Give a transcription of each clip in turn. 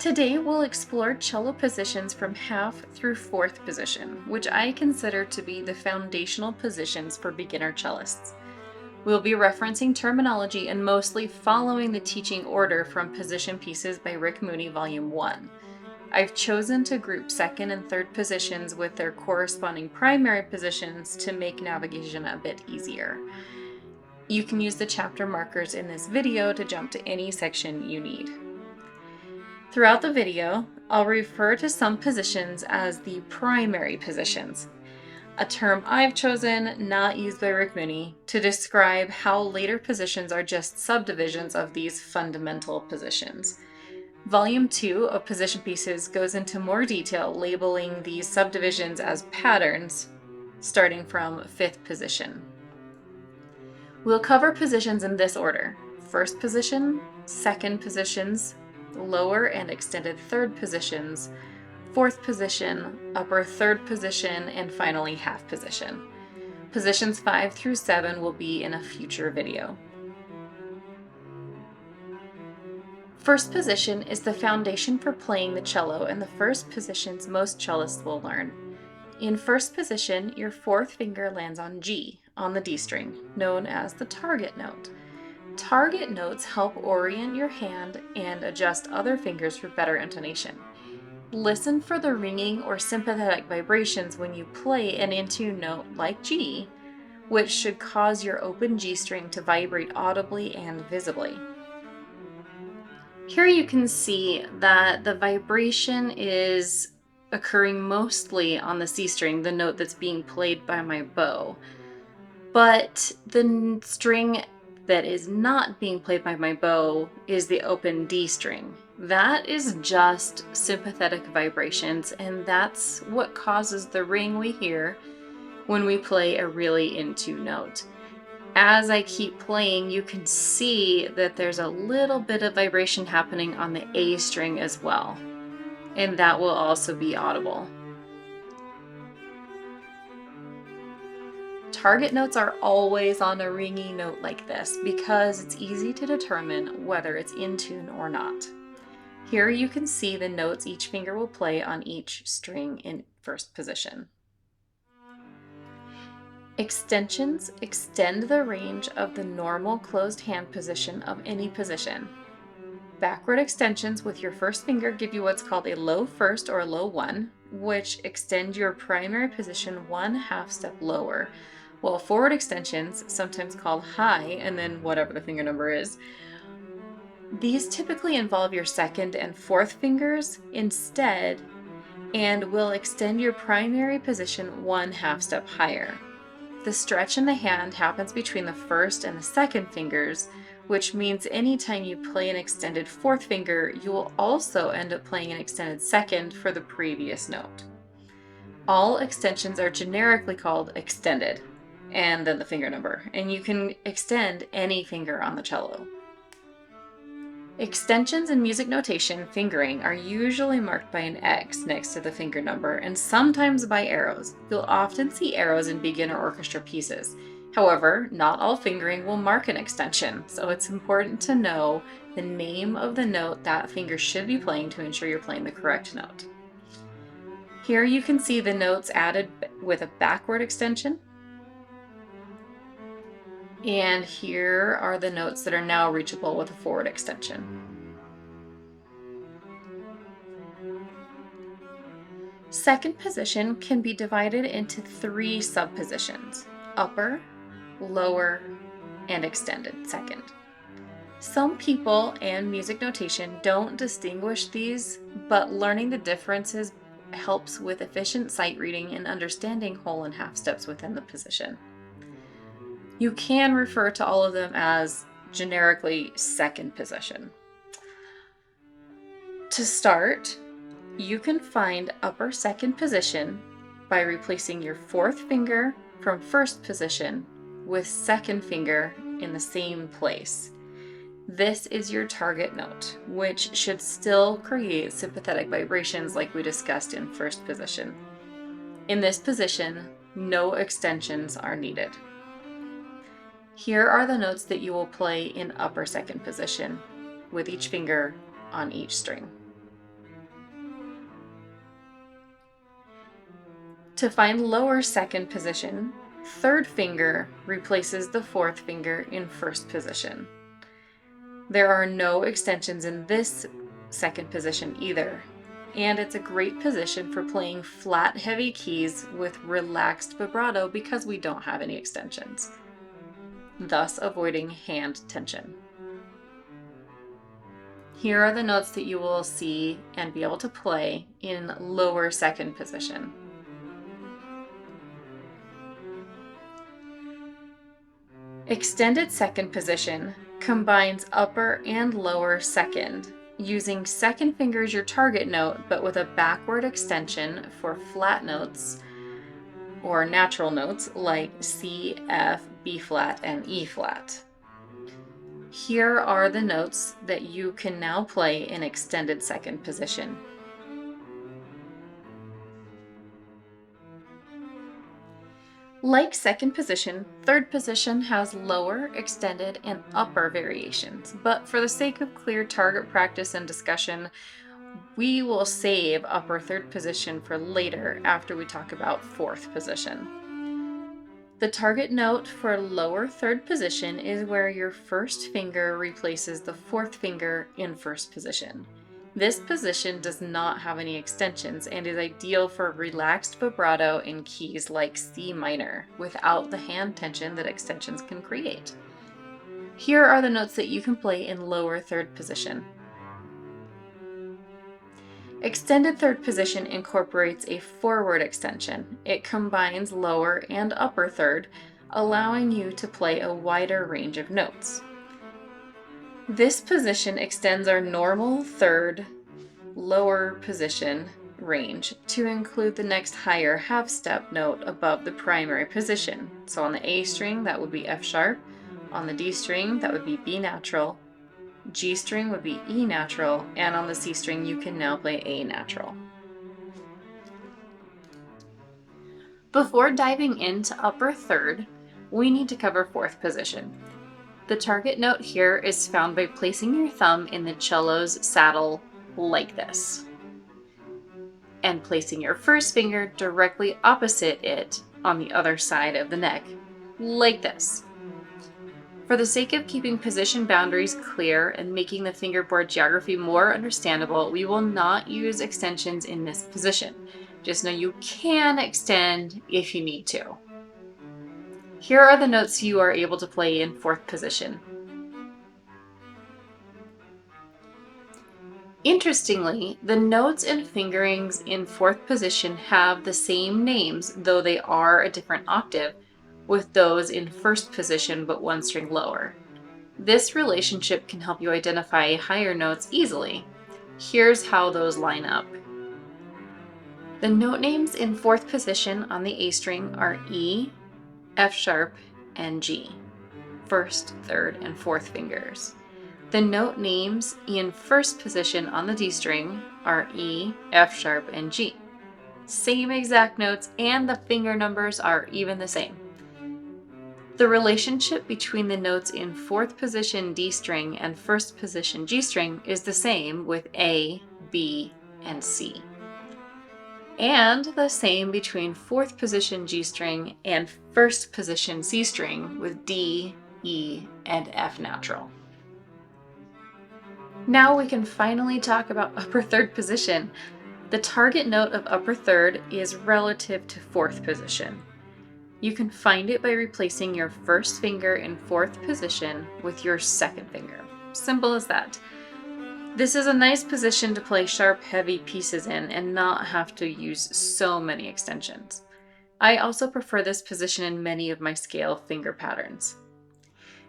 Today we'll explore cello positions from half through fourth position, which I consider to be the foundational positions for beginner cellists. We'll be referencing terminology and mostly following the teaching order from Position Pieces by Rick Mooney, Volume 1. I've chosen to group second and third positions with their corresponding primary positions to make navigation a bit easier. You can use the chapter markers in this video to jump to any section you need. Throughout the video, I'll refer to some positions as the primary positions, a term I've chosen, not used by Rick Mooney, to describe how later positions are just subdivisions of these fundamental positions. Volume 2 of Position Pieces goes into more detail, labeling these subdivisions as patterns, starting from fifth position. We'll cover positions in this order: first position, second positions, lower and extended third positions, fourth position, upper third position, and finally half position. Positions 5 through 7 will be in a future video. First position is the foundation for playing the cello and the first positions most cellists will learn. In first position, your fourth finger lands on G, on the D string, known as the target note. Target notes help orient your hand and adjust other fingers for better intonation. Listen for the ringing or sympathetic vibrations when you play an in-tune note like G, which should cause your open G string to vibrate audibly and visibly. Here you can see that the vibration is occurring mostly on the C string, the note that's being played by my bow. But the string that is not being played by my bow is the open D string. That is just sympathetic vibrations, and that's what causes the ring we hear when we play a really in-tune note. As I keep playing, you can see that there's a little bit of vibration happening on the A string as well, and that will also be audible. Target notes are always on a ringy note like this because it's easy to determine whether it's in tune or not. Here you can see the notes each finger will play on each string in first position. Extensions extend the range of the normal closed hand position of any position. Backward extensions with your first finger give you what's called a low first or a low one, which extend your primary position 1/2 step lower, while forward extensions, sometimes called high and then whatever the finger number is, these typically involve your second and fourth fingers instead and will extend your primary position 1/2 step higher. The stretch in the hand happens between the first and the second fingers, which means anytime you play an extended fourth finger, you will also end up playing an extended second for the previous note. All extensions are generically called extended, and then the finger number, and you can extend any finger on the cello. Extensions in music notation fingering are usually marked by an X next to the finger number and sometimes by arrows. You'll often see arrows in beginner orchestra pieces. However, not all fingering will mark an extension, so it's important to know the name of the note that finger should be playing to ensure you're playing the correct note. Here you can see the notes added with a backward extension. And here are the notes that are now reachable with a forward extension. Second position can be divided into 3 subpositions: upper, lower, and extended second. Some people and music notation don't distinguish these, but learning the differences helps with efficient sight reading and understanding whole and half steps within the position. You can refer to all of them as generically second position. To start, you can find upper second position by replacing your fourth finger from first position with second finger in the same place. This is your target note, which should still create sympathetic vibrations like we discussed in first position. In this position, no extensions are needed. Here are the notes that you will play in upper second position, with each finger on each string. To find lower second position, third finger replaces the fourth finger in first position. There are no extensions in this second position either, and it's a great position for playing flat, heavy keys with relaxed vibrato because we don't have any extensions, thus avoiding hand tension. Here are the notes that you will see and be able to play in lower second position. Extended second position combines upper and lower second, using second finger as your target note, but with a backward extension for flat notes or natural notes like C, F, B flat, and E flat. Here are the notes that you can now play in extended second position. Like second position, third position has lower, extended, and upper variations, but for the sake of clear target practice and discussion, we will save upper third position for later after we talk about fourth position. The target note for lower third position is where your first finger replaces the fourth finger in first position. This position does not have any extensions and is ideal for relaxed vibrato in keys like C minor without the hand tension that extensions can create. Here are the notes that you can play in lower third position. Extended third position incorporates a forward extension. It combines lower and upper third, allowing you to play a wider range of notes. This position extends our normal third, lower position range to include the next higher half-step note above the primary position. So on the A string, that would be F sharp. On the D string, that would be B natural. G string would be E natural. And on the C string, you can now play A natural. Before diving into upper third, we need to cover fourth position. The target note here is found by placing your thumb in the cello's saddle like this, and placing your first finger directly opposite it on the other side of the neck, like this. For the sake of keeping position boundaries clear and making the fingerboard geography more understandable, we will not use extensions in this position. Just know you can extend if you need to. Here are the notes you are able to play in fourth position. Interestingly, the notes and fingerings in fourth position have the same names, though they are a different octave, with those in first position but one string lower. This relationship can help you identify higher notes easily. Here's how those line up. The note names in fourth position on the A string are E, F sharp, and G, first, third, and fourth fingers. The note names in first position on the D string are E, F sharp, and G. Same exact notes, and the finger numbers are even the same. The relationship between the notes in fourth position D string and first position G string is the same with A, B, and C. And the same between fourth position G string and first position C string with D, E, and F natural. Now we can finally talk about upper third position. The target note of upper third is relative to fourth position. You can find it by replacing your first finger in fourth position with your second finger. Simple as that. This is a nice position to play sharp, heavy pieces in and not have to use so many extensions. I also prefer this position in many of my scale finger patterns.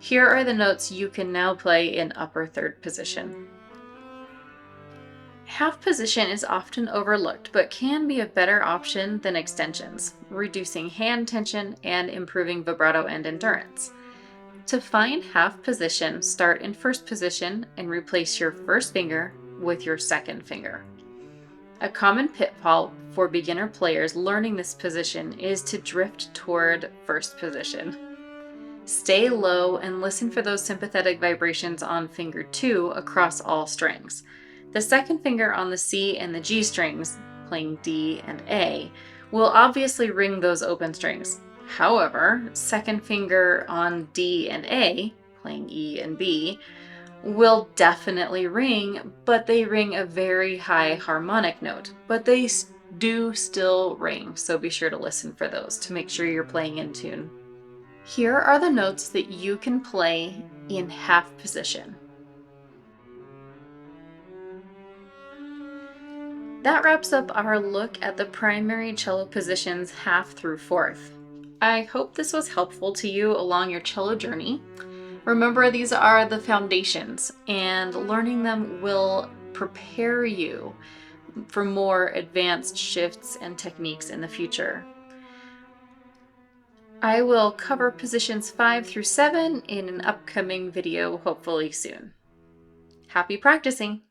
Here are the notes you can now play in upper third position. Half position is often overlooked, but can be a better option than extensions, reducing hand tension and improving vibrato and endurance. To find half position, start in first position and replace your first finger with your second finger. A common pitfall for beginner players learning this position is to drift toward first position. Stay low and listen for those sympathetic vibrations on finger 2 across all strings. The second finger on the C and the G strings playing D and A will obviously ring those open strings. However, second finger on D and A, playing E and B, will definitely ring, but they ring a very high harmonic note. But they do still ring, so be sure to listen for those to make sure you're playing in tune. Here are the notes that you can play in half position. That wraps up our look at the primary cello positions half through fourth. I hope this was helpful to you along your cello journey. Remember, these are the foundations, and learning them will prepare you for more advanced shifts and techniques in the future. I will cover positions 5 through 7 in an upcoming video, hopefully soon. Happy practicing!